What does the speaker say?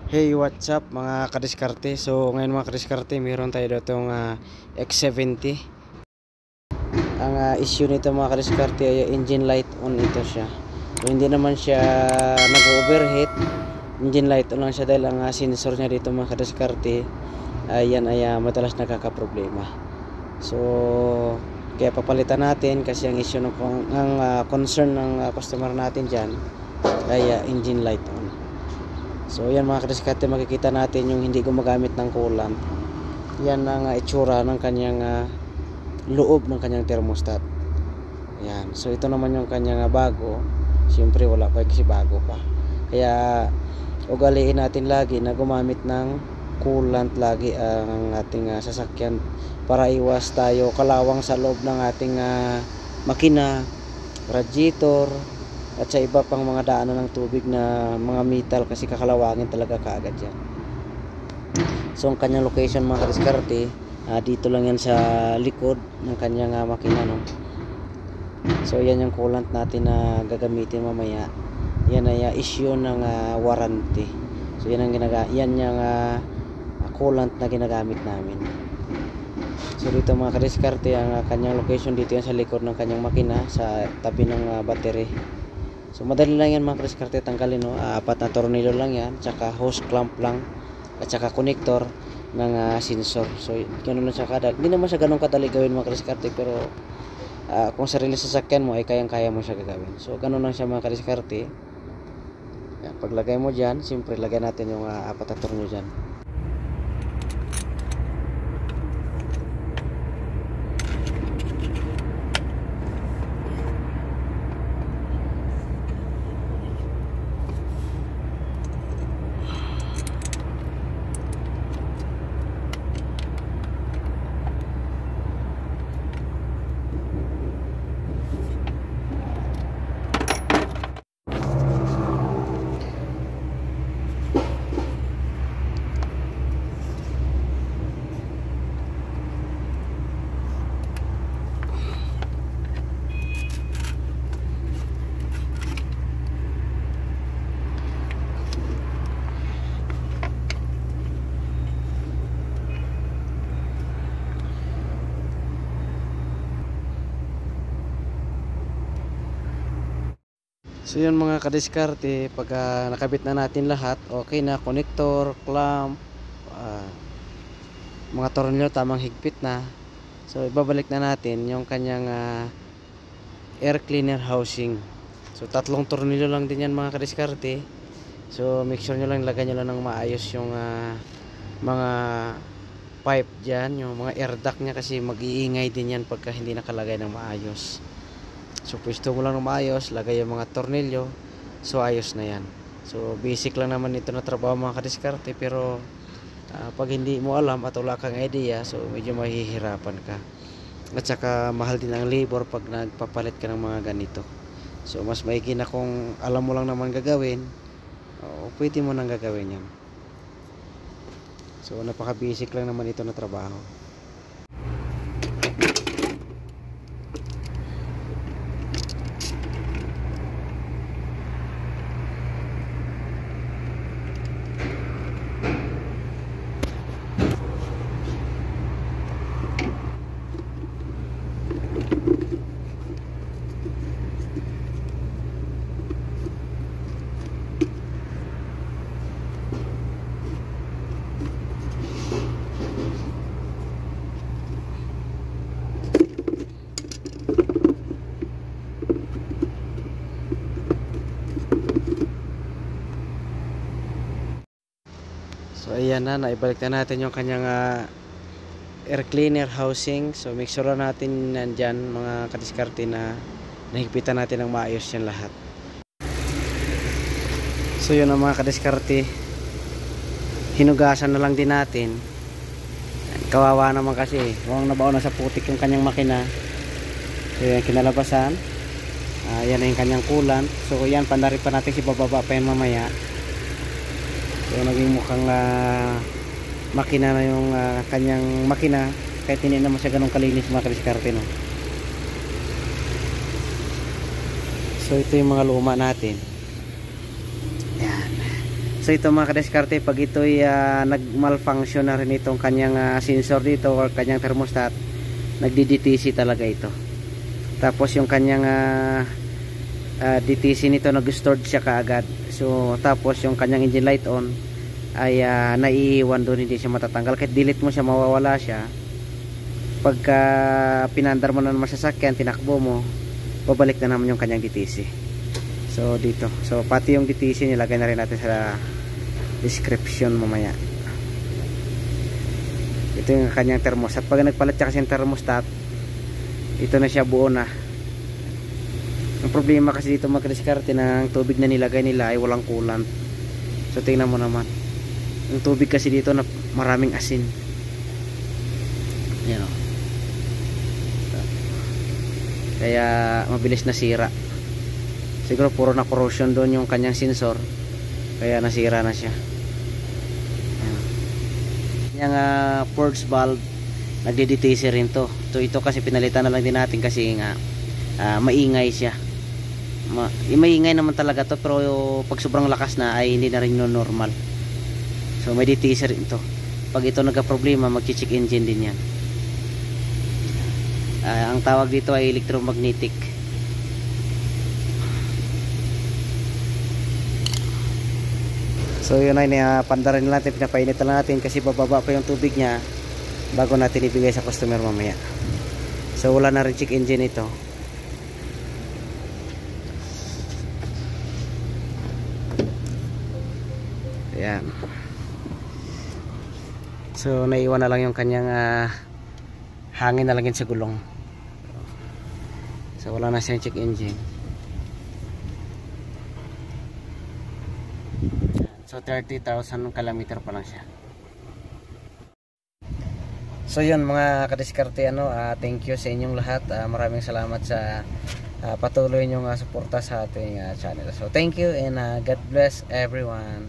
Hey, what's up mga kadiskarte? So ngayon mga kadiskarte, meron tayo ditong X70. Ang issue nito mga kadiskarte ay engine light on ito siya. So hindi naman siya nag-overheat. Engine light on lang siya dahil ang sensor niya dito mga kadiskarte yan ay madalas nagkakaproblema. So kaya papalitan natin kasi ang issue ng concern ng customer natin dyan ay engine light on. So yan mga kadiskarte, makikita natin yung hindi gumagamit ng coolant. Yan ang itsura ng kanyang loob ng kanyang thermostat. Yan. So ito naman yung kanyang bago. Siyempre wala pa kasi bago pa. Kaya ugaliin natin lagi na gumamit ng coolant lagi ang ating sasakyan para iwas tayo kalawang sa loob ng ating makina, radiator, at sa iba pang mga daanan ng tubig na mga metal kasi kakalawangin talaga kaagad yan. So ang kanyang location mga kadiskarte, dito lang yan sa likod ng kanyang makina, no? So yan yung coolant natin na gagamitin mamaya. Yan ay issue ng warranty. So yan ang yan yung coolant na ginagamit namin. So dito mga kadiskarte, ang kanyang location dito yan sa likod ng kanyang makina sa tabi ng battery. So madali lang yan mga kadiskarte tanggalin, no? 4 na tornilyo lang yan, tsaka hose clamp lang, at tsaka connector ng sensor. So ganoon lang siya kadali. Hindi naman siya ganun kadali gawin mga kadiskarte, pero kung sarili sasakyan mo ay kayang-kaya mo siya gagawin. So ganoon lang siya mga kadiskarte. Paglagay mo dyan, siyempre lagay natin yung 4 na tornilyo dyan. So yun mga kadiskarte, pag nakabit na natin lahat, okay na, connector, clamp, mga tornilyo tamang higpit na. So ibabalik na natin yung kanyang air cleaner housing. So 3 tornilyo lang din yan mga kadiskarte. So make sure nyo lang, lagay nyo lang ng maayos yung mga pipe dyan, yung mga air duct nya, kasi mag-iingay din yan pagka hindi nakalagay ng maayos. So pwesto mo lang ng maayos, lagay yung mga tornilyo, so ayos na yan. So basic lang naman ito na trabaho mga kadiskarte, pero pag hindi mo alam at wala kang idea, so medyo mahihirapan ka. At saka mahal din ang labor pag nagpapalit ka ng mga ganito. So mas maigi na kung alam mo lang naman gagawin, pwede mo nang gagawin yan. So napaka basic lang naman ito na trabaho. So ayan na, naibalik na natin yung kanyang air cleaner housing. So make sure natin nandyan mga kadiskarte na nahigpitan natin ng maayos yan lahat. So yun ang mga kadiskarte, hinugasan na lang din natin. Kawawa naman kasi huwag nabaon na sa putik yung kanyang makina. So yan kinalabasan, yan na yung kanyang coolant. So yan, pandarit pa natin si bababa pa yan mamaya. So naging mukhang makina na yung kanyang makina, kahit hindi naman siya ganun kalinis mga kadiskarte, no? So ito yung mga luma natin. Yan. So ito mga kadiskarte, pag ito'y nag-malfunction na rin itong kanyang sensor dito or kanyang thermostat, nagdi-DTC talaga ito. Tapos yung kanyang DTC nito, nag-stored siya kaagad. So tapos yung kanyang engine light on ay naiiwan doon, hindi siya matatanggal. Kahit delete mo siya, mawawala siya. Pagka pinandar mo na naman sa sasakyan, tinakbo mo, babalik na naman yung kanyang DTC. So dito, so pati yung DTC nilagay na rin natin sa description mamaya. Ito yung kanyang thermostat. Pag nagpalit siya kasi yung thermostat, ito na siya, buo na. Ang problema kasi dito mga kadiskarte, ng tubig na nilagay nila ay walang coolant. So tingnan mo naman, yung tubig kasi dito na maraming asin. Yan o. Kaya mabilis nasira. Siguro puro na corrosion doon yung kanyang sensor, kaya nasira na siya. Yung purge valve, nagdi-DTC rin to. Ito kasi pinalitan na lang din natin kasi nga maingay siya. Maingay naman talaga to, pero pag sobrang lakas na ay hindi na rin normal. So may DTC rin to. Pag ito nagka-problema, mag-check engine din yan. Ang tawag dito ay electromagnetic. So yun ay pandarin natin, pinapainit lang natin kasi bababa pa yung tubig niya bago natin ibigay sa customer mamaya. So wala na rin check engine ito. Ayan. So naiwan na lang yung kanyang hangin na lang yun sa gulong. So wala na siyang check engine. So 30,000 kilometer pa lang siya. So yun mga kadiskarte, thank you sa inyong lahat. Maraming salamat sa patuloy nyong suporta sa ating channel. So thank you and God bless everyone.